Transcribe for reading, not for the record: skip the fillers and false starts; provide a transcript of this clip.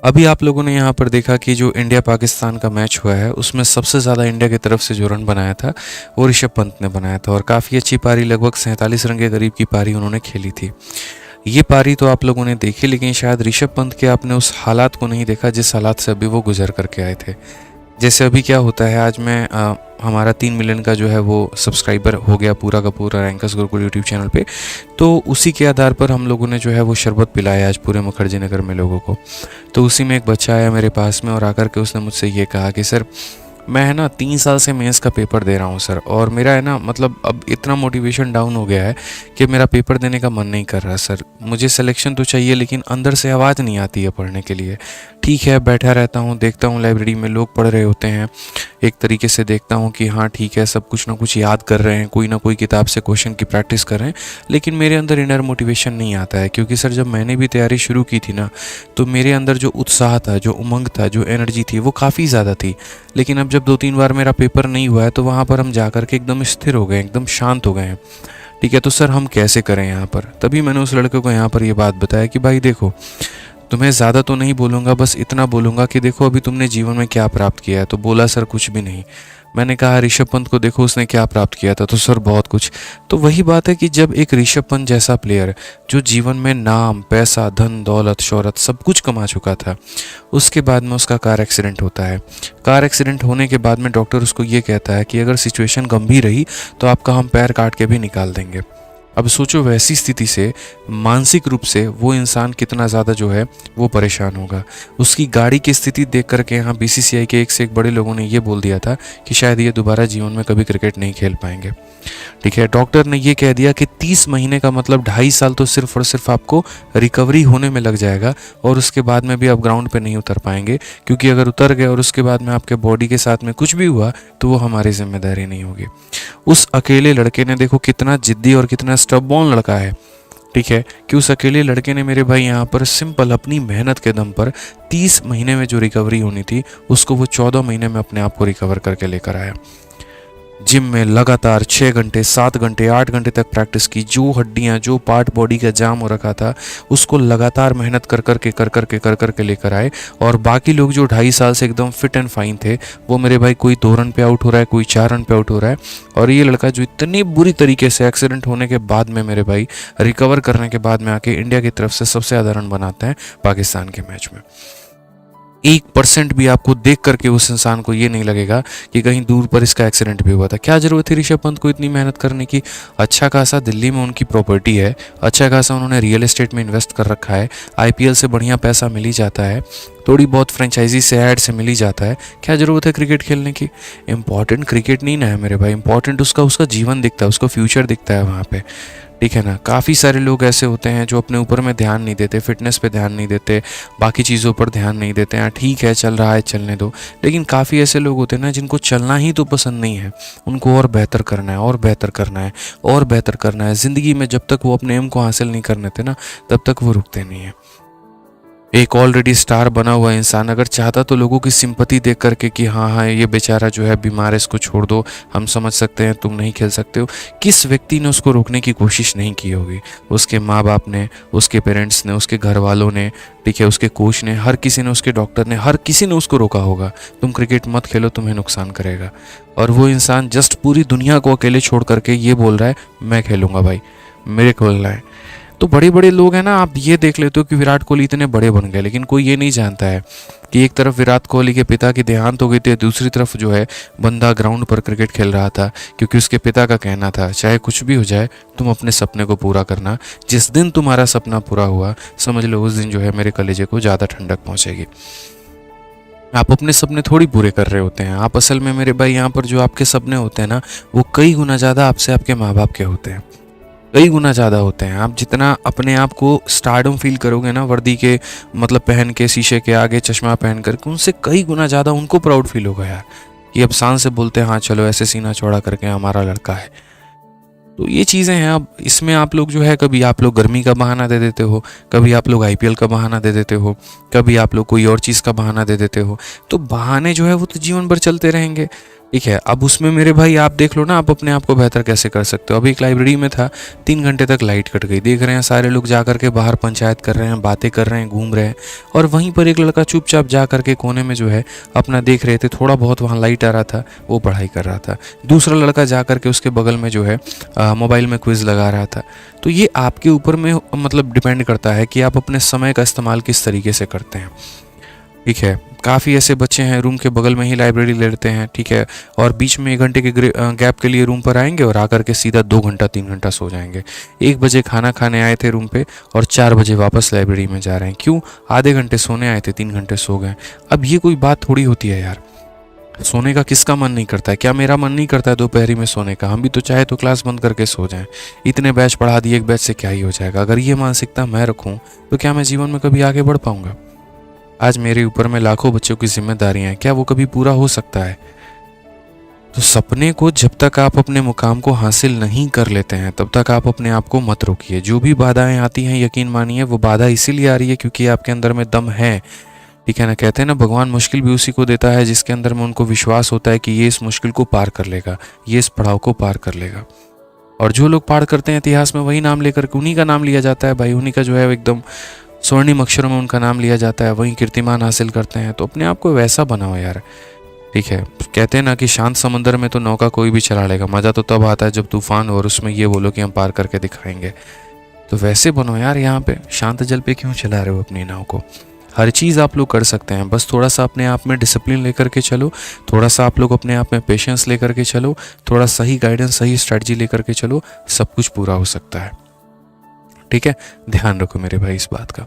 अभी आप लोगों ने यहाँ पर देखा कि जो इंडिया पाकिस्तान का मैच हुआ है उसमें सबसे ज़्यादा इंडिया की तरफ से जो रन बनाया था वो ऋषभ पंत ने बनाया था और काफ़ी अच्छी पारी, लगभग 47 रन के करीब की पारी उन्होंने खेली थी। ये पारी तो आप लोगों ने देखी, लेकिन शायद ऋषभ पंत के आपने उस हालात को नहीं देखा जिस हालात से अभी वो गुजर करके आए थे। जैसे अभी क्या होता है, आज मैं हमारा 3 मिलियन का जो है वो सब्सक्राइबर हो गया पूरा का पूरा रैंकर्स गुरुकुल यूट्यूब चैनल पे। तो उसी के आधार पर हम लोगों ने जो है वो शरबत पिलाया आज पूरे मुखर्जी नगर में लोगों को। तो उसी में एक बच्चा आया मेरे पास में और आकर के उसने मुझसे ये कहा कि सर, मैं है ना 3 साल से मेंस का पेपर दे रहा हूँ सर, और मेरा है ना मतलब अब इतना मोटिवेशन डाउन हो गया है कि मेरा पेपर देने का मन नहीं कर रहा सर। मुझे सिलेक्शन तो चाहिए लेकिन अंदर से आवाज़ नहीं आती है पढ़ने के लिए। ठीक है, बैठा रहता हूँ, देखता हूँ लाइब्रेरी में लोग पढ़ रहे होते हैं, एक तरीके से देखता हूँ कि हाँ ठीक है, सब कुछ ना कुछ याद कर रहे हैं, कोई ना कोई किताब से क्वेश्चन की प्रैक्टिस कर रहे हैं, लेकिन मेरे अंदर इनर मोटिवेशन नहीं आता है। क्योंकि सर जब मैंने भी तैयारी शुरू की थी ना, तो मेरे अंदर जो उत्साह था, जो उमंग था, जो एनर्जी थी वो काफ़ी ज़्यादा थी। लेकिन अब जब 2-3 बार मेरा पेपर नहीं हुआ है तो वहाँ पर हम जा कर के एकदम स्थिर हो गए, एकदम शांत हो गए हैं। ठीक है, तो सर हम कैसे करें यहाँ पर? तभी मैंने उस लड़के को यहाँ पर ये बात बताया कि भाई देखो, तुम्हें ज़्यादा तो नहीं बोलूँगा, बस इतना बोलूँगा कि देखो अभी तुमने जीवन में क्या प्राप्त किया है। तो बोला सर कुछ भी नहीं। मैंने कहा ऋषभ पंत को देखो उसने क्या प्राप्त किया था। तो सर बहुत कुछ। तो वही बात है कि जब एक ऋषभ पंत जैसा प्लेयर जो जीवन में नाम, पैसा, धन, दौलत, शोहरत सब कुछ कमा चुका था, उसके बाद में उसका कार एक्सीडेंट होता है। कार एक्सीडेंट होने के बाद में डॉक्टर उसको ये कहता है कि अगर सिचुएशन गंभीर रही तो आपका हम पैर काट के भी निकाल देंगे। अब सोचो वैसी स्थिति से मानसिक रूप से वो इंसान कितना ज़्यादा जो है वो परेशान होगा। उसकी गाड़ी की स्थिति देख करके यहाँ बीसीसीआई के एक से एक बड़े लोगों ने ये बोल दिया था कि शायद ये दोबारा जीवन में कभी क्रिकेट नहीं खेल पाएंगे। ठीक है, डॉक्टर ने ये कह दिया कि 30 महीने का मतलब 2.5 साल तो सिर्फ और सिर्फ आपको रिकवरी होने में लग जाएगा, और उसके बाद में भी आप ग्राउंड पे नहीं उतर पाएंगे। क्योंकि अगर उतर गए और उसके बाद में आपके बॉडी के साथ में कुछ भी हुआ तो वो हमारी जिम्मेदारी नहीं होगी। उस अकेले लड़के ने, देखो कितना जिद्दी और कितना स्टबॉर्न लड़का है, ठीक है, कि उस अकेले लड़के ने मेरे भाई यहाँ पर सिंपल अपनी मेहनत के दम पर 30 महीने में जो रिकवरी होनी थी उसको वो 14 महीने में अपने आप को रिकवर करके लेकर आया। जिम में लगातार 6 घंटे, 7 घंटे, 8 घंटे तक प्रैक्टिस की। जो हड्डियां, जो पार्ट बॉडी का जाम हो रखा था उसको लगातार मेहनत कर कर के लेकर आए। और बाकी लोग जो 2.5 साल से एकदम फिट एंड फाइन थे, वो मेरे भाई कोई 2 रन पे आउट हो रहा है, कोई 4 रन पे आउट हो रहा है। और ये लड़का जो इतनी बुरी तरीके से एक्सीडेंट होने के बाद में मेरे भाई रिकवर करने के बाद में आके इंडिया की तरफ से सबसे ज़्यादा रन बनाते हैं पाकिस्तान के मैच में। 1% भी आपको देख करके उस इंसान को ये नहीं लगेगा कि कहीं दूर पर इसका एक्सीडेंट भी हुआ था। क्या जरूरत थी ऋषभ पंत को इतनी मेहनत करने की? अच्छा खासा दिल्ली में उनकी प्रॉपर्टी है, अच्छा खासा उन्होंने रियल एस्टेट में इन्वेस्ट कर रखा है, आईपीएल से बढ़िया पैसा मिल ही जाता है, थोड़ी बहुत फ्रेंचाइजी से ऐड से मिल ही जाता है। क्या ज़रूरत है क्रिकेट खेलने की? इंपॉर्टेंट क्रिकेट नहीं ना है मेरे भाई, इंपॉर्टेंट उसका जीवन दिखता है, उसका फ्यूचर दिखता है वहाँ पे। ठीक है ना। काफ़ी सारे लोग ऐसे होते हैं जो अपने ऊपर में ध्यान नहीं देते, फिटनेस पे ध्यान नहीं देते, बाकी चीज़ों पर ध्यान नहीं देते हैं। ठीक है, चल रहा है, चलने दो। लेकिन काफ़ी ऐसे लोग होते हैं ना जिनको चलना ही तो पसंद नहीं है, उनको और बेहतर करना है, और बेहतर करना है, और बेहतर करना है ज़िंदगी में। जब तक वो अपने एम को हासिल नहीं कर लेते ना, तब तक वो रुकते नहीं हैं। एक ऑलरेडी स्टार बना हुआ इंसान अगर चाहता तो लोगों की सिंपैथी देख करके कि हाँ हाँ ये बेचारा जो है बीमार है, इसको छोड़ दो, हम समझ सकते हैं, तुम नहीं खेल सकते हो। किस व्यक्ति ने उसको रोकने की कोशिश नहीं की होगी? उसके माँ बाप ने, उसके पेरेंट्स ने, उसके घर वालों ने, ठीक है, उसके कोच ने, हर किसी ने, उसके डॉक्टर ने, हर किसी ने उसको रोका होगा, तुम क्रिकेट मत खेलो, तुम्हें नुकसान करेगा। और वो इंसान जस्ट पूरी दुनिया को अकेले छोड़ करके ये बोल रहा है मैं खेलूँगा भाई, मेरे खेलना है। तो बड़े बड़े लोग हैं ना, आप ये देख लेते हो कि विराट कोहली इतने बड़े बन गए, लेकिन कोई ये नहीं जानता है कि एक तरफ विराट कोहली के पिता की देहांत हो गई थी, दूसरी तरफ जो है बंदा ग्राउंड पर क्रिकेट खेल रहा था क्योंकि उसके पिता का कहना था चाहे कुछ भी हो जाए तुम अपने सपने को पूरा करना। जिस दिन तुम्हारा सपना पूरा हुआ समझ लो उस दिन जो है मेरे कलेजे को ज़्यादा ठंडक पहुँचेगी। आप अपने सपने थोड़ी पूरे कर रहे होते हैं, आप असल में मेरे भाई यहाँ पर जो आपके सपने होते हैं ना, वो कई गुना ज़्यादा आपसे आपके माँ बाप के होते हैं, कई गुना ज़्यादा होते हैं। आप जितना अपने आप को स्टारडम फील करोगे ना, वर्दी के मतलब पहन के, शीशे के आगे चश्मा पहन कर, उनसे कई गुना ज़्यादा उनको प्राउड फील होगा यार, कि अब शान से बोलते हैं हाँ चलो ऐसे सीना चौड़ा करके हमारा लड़का है। तो ये चीज़ें हैं। अब इसमें आप लोग जो है, कभी आप लोग गर्मी का बहाना दे देते हो, कभी आप लोग आईपीएल का बहाना दे देते हो, कभी आप लोग कोई और चीज़ का बहाना दे देते हो। तो बहाने जो है वो तो जीवन भर चलते रहेंगे। ठीक है। अब उसमें मेरे भाई आप देख लो ना, आप अपने आप को बेहतर कैसे कर सकते हो। अभी एक लाइब्रेरी में था, 3 घंटे तक लाइट कट गई, देख रहे हैं सारे लोग जा करके बाहर पंचायत कर रहे हैं, बातें कर रहे हैं, घूम रहे हैं, और वहीं पर एक लड़का चुपचाप जा करके कोने में जो है अपना देख रहे थे, थोड़ा बहुत वहाँ लाइट आ रहा था, वो पढ़ाई कर रहा था। दूसरा लड़का जा करके उसके बगल में जो है मोबाइल में क्विज लगा रहा था। तो ये आपके ऊपर में मतलब डिपेंड करता है कि आप अपने समय का इस्तेमाल किस तरीके से करते हैं। ठीक है। काफ़ी ऐसे बच्चे हैं रूम के बगल में ही लाइब्रेरी ले लेते हैं, ठीक है, और बीच में 1 घंटे के गैप के लिए रूम पर आएंगे और आकर के सीधा 2 घंटा 3 घंटा सो जाएंगे। 1 बजे खाना खाने आए थे रूम पे और 4 बजे वापस लाइब्रेरी में जा रहे हैं। क्यों? आधे घंटे सोने आए थे, 3 घंटे सो गए। अब ये कोई बात थोड़ी होती है यार। सोने का किसका मन नहीं करता है? क्या मेरा मन नहीं करता है दोपहरी में सोने का? हम भी तो चाहे तो क्लास बंद करके सो जाएं। इतने बैच पढ़ा दिए, एक बैच से क्या ही हो जाएगा? अगर ये मानसिकता मैं रखूं तो क्या मैं जीवन में कभी आगे बढ़ पाऊंगा? आज मेरे ऊपर में लाखों बच्चों की जिम्मेदारियां हैं, क्या वो कभी पूरा हो सकता है? तो सपने को जब तक आप अपने मुकाम को हासिल नहीं कर लेते हैं तब तक आप अपने आप को मत रोकिए। जो भी बाधाएं आती हैं, यकीन मानिए वो बाधा इसीलिए आ रही है क्योंकि आपके अंदर में दम है। ठीक है ना? कहते हैं ना, भगवान मुश्किल भी उसी को देता है जिसके अंदर में उनको विश्वास होता है कि ये इस मुश्किल को पार कर लेगा, ये इस पड़ाव को पार कर लेगा। और जो लोग पार करते हैं इतिहास में, वही नाम लेकर के उन्हीं का नाम लिया जाता है भाई, उन्हीं का जो है एकदम स्वर्णिम अक्षरों में उनका नाम लिया जाता है, वही कीर्तिमान हासिल करते हैं। तो अपने आप को वैसा बनाओ यार। ठीक है। कहते हैं ना कि शांत समंदर में तो नौका कोई भी चला लेगा, मज़ा तो तब आता है जब तूफान हो और उसमें ये बोलो कि हम पार करके दिखाएंगे। तो वैसे बनो यार। यहाँ पे शांत जल पे क्यों चला रहे हो अपनी नाव को? हर चीज़ आप लोग कर सकते हैं, बस थोड़ा सा अपने आप में डिसिप्लिन लेकर के चलो, थोड़ा सा आप लोग अपने आप में पेशेंस लेकर के चलो, थोड़ा सही गाइडेंस, सही स्ट्रेटजी लेकर के चलो, सब कुछ पूरा हो सकता है। ठीक है। ध्यान रखो मेरे भाई इस बात का।